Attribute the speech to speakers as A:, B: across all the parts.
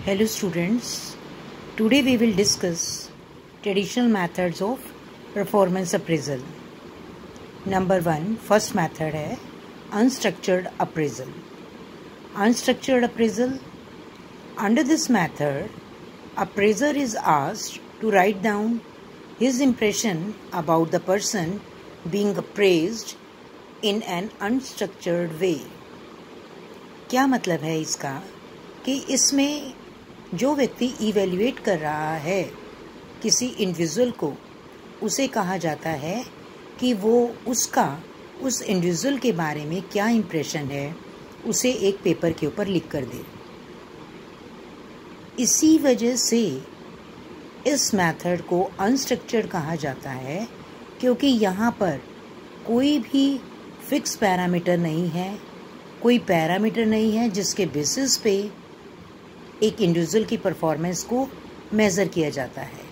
A: Hello students, today we will discuss traditional methods of performance appraisal. Number 1, first method है unstructured appraisal. Unstructured appraisal, under this method, appraiser is asked to write down his impression about the person being appraised in an unstructured way. क्या मतलब है इसका कि इसमें जो व्यक्ति evaluate कर रहा है किसी इंडिविजुअल को, उसे कहा जाता है कि वो उस इंडिविजुअल के बारे में क्या इम्प्रेशन है उसे एक पेपर के ऊपर लिख कर दे। इसी वजह से इस मेथड को अनस्ट्रक्चर्ड कहा जाता है, क्योंकि यहाँ पर कोई भी फिक्स पैरामीटर नहीं है, कोई पैरामीटर नहीं है जिसके बेसिस पे एक इंडिविजुअल की परफॉर्मेंस को मेज़र किया जाता है।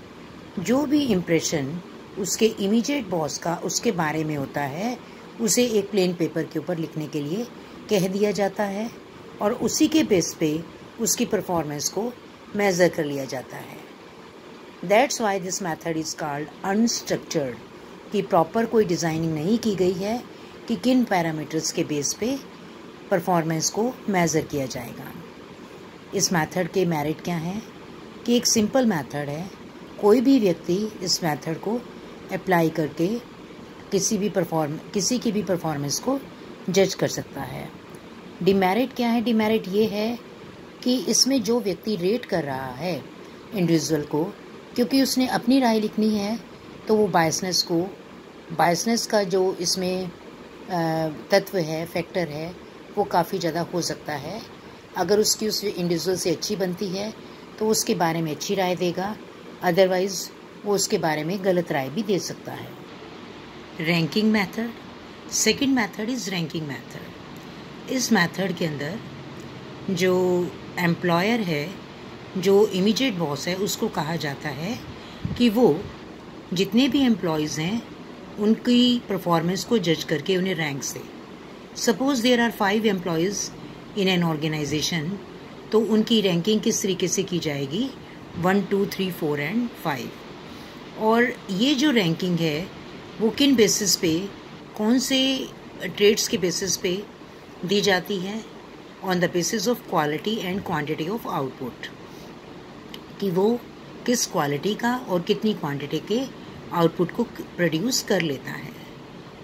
A: जो भी इम्प्रेशन उसके इमीडिएट बॉस का उसके बारे में होता है उसे एक प्लेन पेपर के ऊपर लिखने के लिए कह दिया जाता है और उसी के बेस पे उसकी परफॉर्मेंस को मेज़र कर लिया जाता है। That's why this method is called unstructured, कि प्रॉपर कोई डिज़ाइनिंग नहीं की गई है कि किन पैरामीटर्स के बेस पे परफॉर्मेंस को मेज़र किया जाएगा। इस मेथड के मेरिट क्या हैं कि एक सिंपल मेथड है, कोई भी व्यक्ति इस मेथड को अप्लाई करके किसी की भी परफॉर्मेंस को जज कर सकता है। डिमेरिट क्या है? डिमेरिट ये है कि इसमें जो व्यक्ति रेट कर रहा है इंडिविजुअल को, क्योंकि उसने अपनी राय लिखनी है, तो वो बायसनेस का जो इसमें तत्व है, फैक्टर है, वो काफ़ी ज़्यादा हो सकता है। अगर उसकी उस इंडिविजुअल से अच्छी बनती है तो उसके बारे में अच्छी राय देगा, अदरवाइज़ वो उसके बारे में गलत राय भी दे सकता है। Ranking method, second method is ranking method. इस मेथड के अंदर जो एम्प्लॉयर है, जो इमीडिएट बॉस है, उसको कहा जाता है कि वो जितने भी एम्प्लॉयज़ हैं उनकी परफॉर्मेंस को जज करके उन्हें रैंक से। Suppose there are 5 employees in an organisation, तो उनकी रैंकिंग किस तरीके से की जाएगी? 1, 2, 3, 4 एंड 5। और ये जो रैंकिंग है वो किन बेसिस पे, कौन से ट्रेड्स के बेसिस पे दी जाती है? On the basis of quality and quantity of output, कि वो किस क्वालिटी का और कितनी क्वांटिटी के आउटपुट को प्रोड्यूस कर लेता है।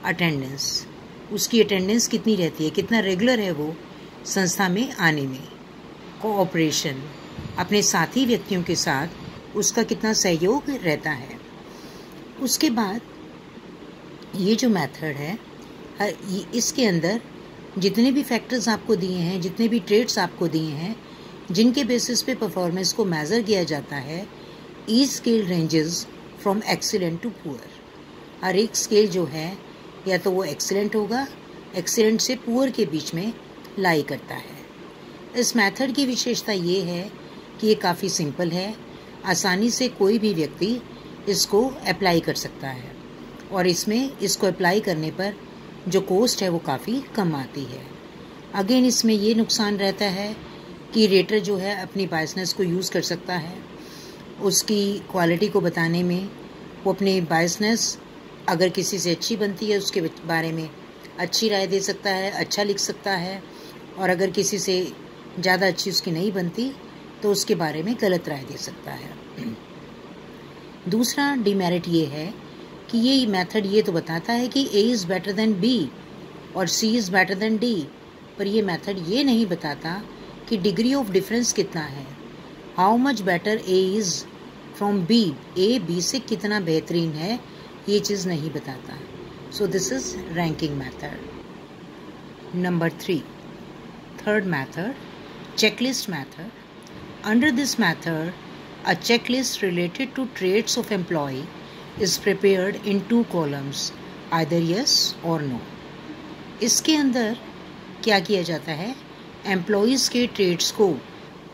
A: अटेंडेंस, उसकी अटेंडेंस कितनी रहती है, कितना रेगुलर है वो संस्था में आने में। कोऑपरेशन, अपने साथी व्यक्तियों के साथ उसका कितना सहयोग रहता है। उसके बाद ये जो मेथड है, इसके अंदर जितने भी फैक्टर्स आपको दिए हैं, जितने भी ट्रेड्स आपको दिए हैं, जिनके बेसिस पे परफॉर्मेंस को मेज़र किया जाता है, each scale ranges from excellent to poor. हर एक स्केल जो है या तो वो एक्सीलेंट होगा, एक्सीलेंट से पुअर के बीच में लाई करता है। इस मेथड की विशेषता ये है कि ये काफ़ी सिंपल है, आसानी से कोई भी व्यक्ति इसको अप्लाई कर सकता है और इसको अप्लाई करने पर जो कॉस्ट है वो काफ़ी कम आती है। अगेन इसमें ये नुकसान रहता है कि रेटर जो है अपनी बायसनेस को यूज़ कर सकता है, उसकी क्वालिटी को बताने में वो अपनी बायसनेस अगर किसी से अच्छी बनती है उसके बारे में अच्छी राय दे सकता है, अच्छा लिख सकता है, और अगर किसी से ज़्यादा अच्छी उसकी नहीं बनती तो उसके बारे में गलत राय दे सकता है। दूसरा डिमेरिट ये है कि ये मेथड ये तो बताता है कि A is better than B और C is better than D, पर ये मेथड ये नहीं बताता कि डिग्री ऑफ डिफरेंस कितना है, how much better A is from B, A B से कितना बेहतरीन है, ये चीज़ नहीं बताता। So this is ranking method. Number 3, third method, checklist method. Under this method, a checklist related to traits of employee is prepared in 2 columns, either yes or no. इसके अंदर क्या किया जाता है? एम्प्लॉयज़ के ट्रेड्स को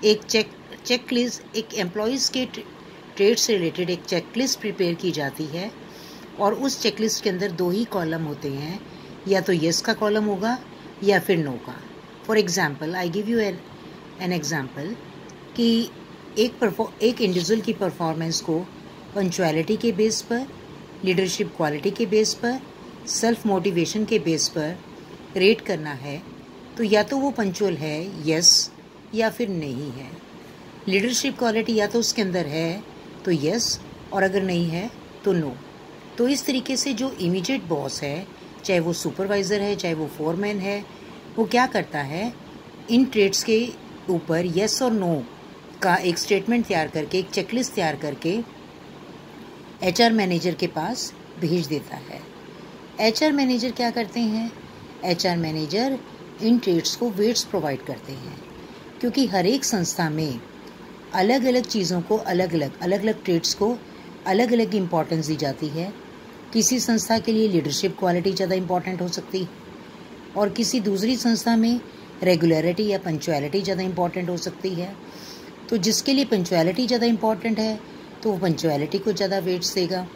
A: एक एम्प्लॉयज़ के ट्रेड से रिलेटेड एक चेकलिस्ट प्रिपेयर की जाती है और उस चेकलिस्ट के अंदर 2 ही कॉलम होते हैं, या तो येस का कॉलम होगा या फिर नो का। For example, I give you an example कि एक इंडिविजुअल की परफॉर्मेंस को पंक्चुअलिटी के बेस पर, लीडरशिप क्वालिटी के बेस पर, सेल्फ मोटिवेशन के बेस पर रेट करना है तो या तो वो पंक्चुअल है, यस, या फिर नहीं है। लीडरशिप क्वालिटी या तो उसके अंदर है तो यस, और अगर नहीं है तो नो। तो इस तरीके से जो इमीडिएट बॉस है, चाहे वो सुपरवाइज़र है, चाहे वो फोरमैन है, वो क्या करता है, इन ट्रेड्स के ऊपर यस और नो का एक स्टेटमेंट तैयार करके, एक चेकलिस्ट तैयार करके एचआर मैनेजर के पास भेज देता है। एचआर मैनेजर क्या करते हैं, एचआर मैनेजर इन ट्रेड्स को वेट्स प्रोवाइड करते हैं, क्योंकि हर एक संस्था में अलग अलग चीज़ों को अलग अलग ट्रेड्स को अलग अलग इम्पॉर्टेंस दी जाती है। किसी संस्था के लिए लीडरशिप क्वालिटी ज़्यादा इम्पॉर्टेंट हो सकती है और किसी दूसरी संस्था में रेगुलरिटी या पंक्चुअलिटी ज़्यादा इम्पॉर्टेंट हो सकती है। तो जिसके लिए पंक्चुअलिटी ज़्यादा इम्पॉर्टेंट है तो वो पंक्चुअलिटी को ज़्यादा वेट्स देगा,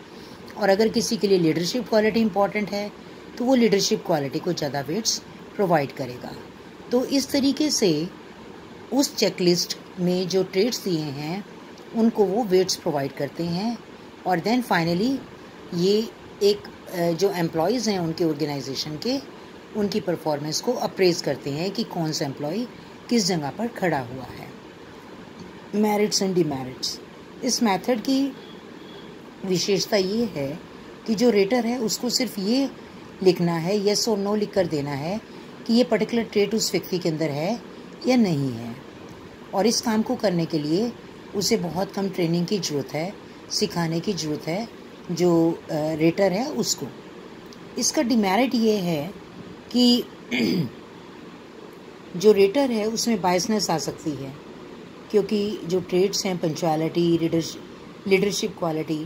A: और अगर किसी के लिए लीडरशिप क्वालिटी इम्पॉर्टेंट है तो वो लीडरशिप क्वालिटी को ज़्यादा वेट्स प्रोवाइड करेगा। तो इस तरीके से उस चेकलिस्ट में जो ट्रेड्स दिए हैं उनको वो वेट्स प्रोवाइड करते हैं, और देन फाइनली ये एक जो एम्प्लॉयज़ हैं उनके ऑर्गेनाइजेशन के, उनकी परफॉर्मेंस को अप्रेज करते हैं कि कौन सा एम्प्लॉय किस जगह पर खड़ा हुआ है। Merits and demerits. इस मेथड की विशेषता ये है कि जो रेटर है उसको सिर्फ ये लिखना है, यस और नो लिख कर देना है कि ये पर्टिकुलर ट्रेट उस व्यक्ति के अंदर है या नहीं है, और इस काम को करने के लिए उसे बहुत कम ट्रेनिंग की ज़रूरत है, सिखाने की ज़रूरत है जो रेटर है उसको। इसका डिमेरिट ये है कि जो रेटर है उसमें बायसनेस आ सकती है, क्योंकि जो ट्रेड्स हैं पंक्चुअलिटी, लीडरशिप क्वालिटी,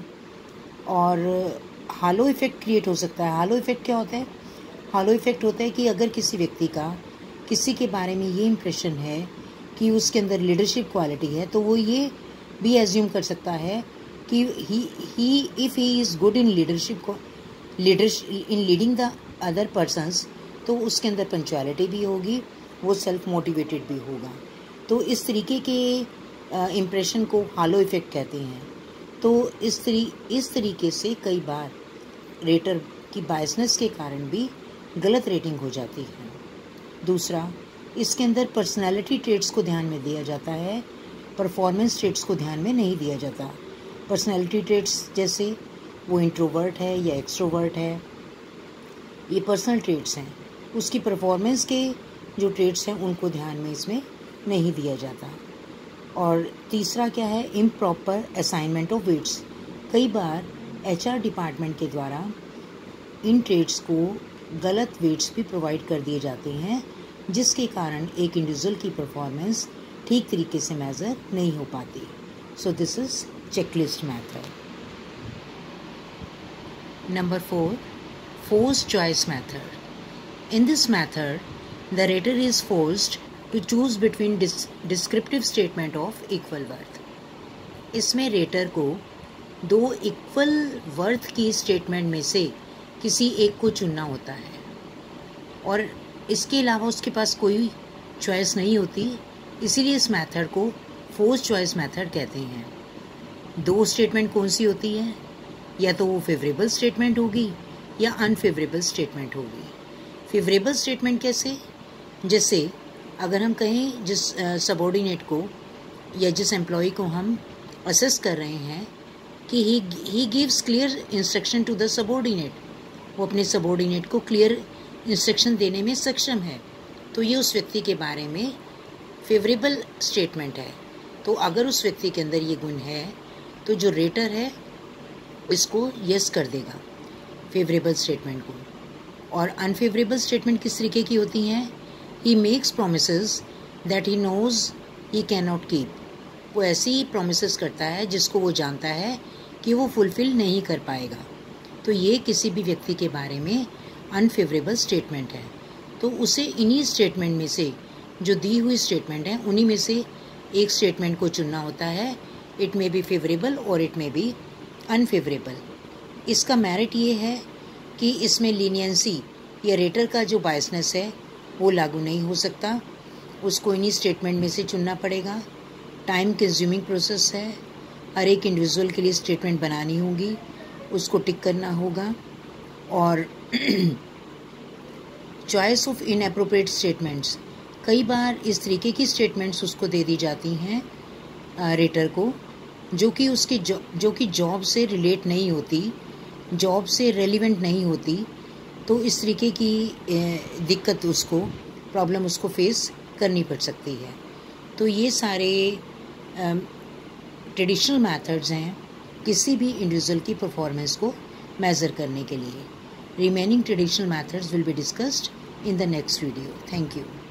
A: और हालो इफ़ेक्ट क्रिएट हो सकता है। हालो इफ़ेक्ट क्या होता है? हालो इफ़ेक्ट होता है कि अगर किसी व्यक्ति का किसी के बारे में ये इम्प्रेशन है कि उसके अंदर लीडरशिप क्वालिटी है, तो वो ये भी एज्यूम कर सकता है कि if he is good in leadership in leading the other persons, तो उसके अंदर पंक्चुअलिटी भी होगी, वो सेल्फ मोटिवेटेड भी होगा। तो इस तरीके के इम्प्रेशन को हालो इफ़ेक्ट कहते हैं। तो इस तरीके से कई बार रेटर की बायसनेस के कारण भी गलत रेटिंग हो जाती है। दूसरा, इसके अंदर पर्सनालिटी ट्रेट्स को ध्यान में दिया जाता है, परफॉर्मेंस ट्रेट्स को ध्यान में नहीं दिया जाता। पर्सनालिटी ट्रेट्स जैसे वो इंट्रोवर्ट है या एक्सट्रोवर्ट है, ये पर्सनल ट्रेट्स हैं। उसकी परफॉर्मेंस के जो ट्रेट्स हैं उनको ध्यान में इसमें नहीं दिया जाता। और तीसरा क्या है, इम्प्रॉपर असाइनमेंट ऑफ वेट्स। कई बार एचआर डिपार्टमेंट के द्वारा इन ट्रेट्स को गलत वेट्स भी प्रोवाइड कर दिए जाते हैं, जिसके कारण एक इंडिविजुअल की परफॉर्मेंस ठीक तरीके से मेज़र नहीं हो पाती। So this is checklist method. Number 4, forced choice method. In this method, the rater is forced to choose between descriptive statement of equal worth. इसमें रेटर को दो इक्वल वर्थ की स्टेटमेंट में से किसी एक को चुनना होता है, और इसके अलावा उसके पास कोई चॉइस नहीं होती। इसीलिए इस मेथड को फोर्स चॉइस मेथड कहते हैं। दो स्टेटमेंट कौन सी होती है? या तो वो फेवरेबल स्टेटमेंट होगी या अनफेवरेबल स्टेटमेंट होगी। फेवरेबल स्टेटमेंट कैसे? जैसे अगर हम कहें जिस सबऑर्डिनेट को या जिस एम्प्लॉय को हम असेस कर रहे हैं कि he gives clear instruction to the subordinate, वो अपने सबऑर्डिनेट को क्लियर इंस्ट्रक्शन देने में सक्षम है, तो ये उस व्यक्ति के बारे में फेवरेबल स्टेटमेंट है। तो अगर उस व्यक्ति के अंदर ये गुण है तो जो रेटर है इसको यस कर देगा फेवरेबल स्टेटमेंट को। और अनफेवरेबल स्टेटमेंट किस तरीके की होती हैं? He makes promises that he knows he can not keep. वो ऐसी प्रोमिसेस करता है जिसको वो जानता है कि वो फुलफिल नहीं कर पाएगा। तो ये किसी भी व्यक्ति के बारे में अनफेवरेबल स्टेटमेंट है। तो उसे इन्हीं स्टेटमेंट में से जो दी हुई स्टेटमेंट है उन्हीं में से एक स्टेटमेंट को चुनना होता है। इट मे बी फेवरेबल और इट मे बी अनफेवरेबल। इसका मेरिट ये है कि इसमें लीनियंसी या रेटर का जो बायसनेस है वो लागू नहीं हो सकता, उसको इन्हीं स्टेटमेंट में से चुनना पड़ेगा। टाइम कंज्यूमिंग प्रोसेस है। हर एक इंडिविजुअल के लिए स्टेटमेंट बनानी होगी, उसको टिक करना होगा। और चॉइस ऑफ इनएप्रोप्रिएट स्टेटमेंट्स, कई बार इस तरीके की स्टेटमेंट्स उसको दे दी जाती हैं रेटर को, जो कि जॉब से रिलेट नहीं होती, जॉब से रेलिवेंट नहीं होती। तो इस तरीके की दिक्कत उसको, प्रॉब्लम उसको फेस करनी पड़ सकती है। तो ये सारे ट्रेडिशनल मेथड्स हैं किसी भी इंडिविजुअल की परफॉर्मेंस को मेज़र करने के लिए। Remaining traditional methods will be discussed in the next video. Thank you.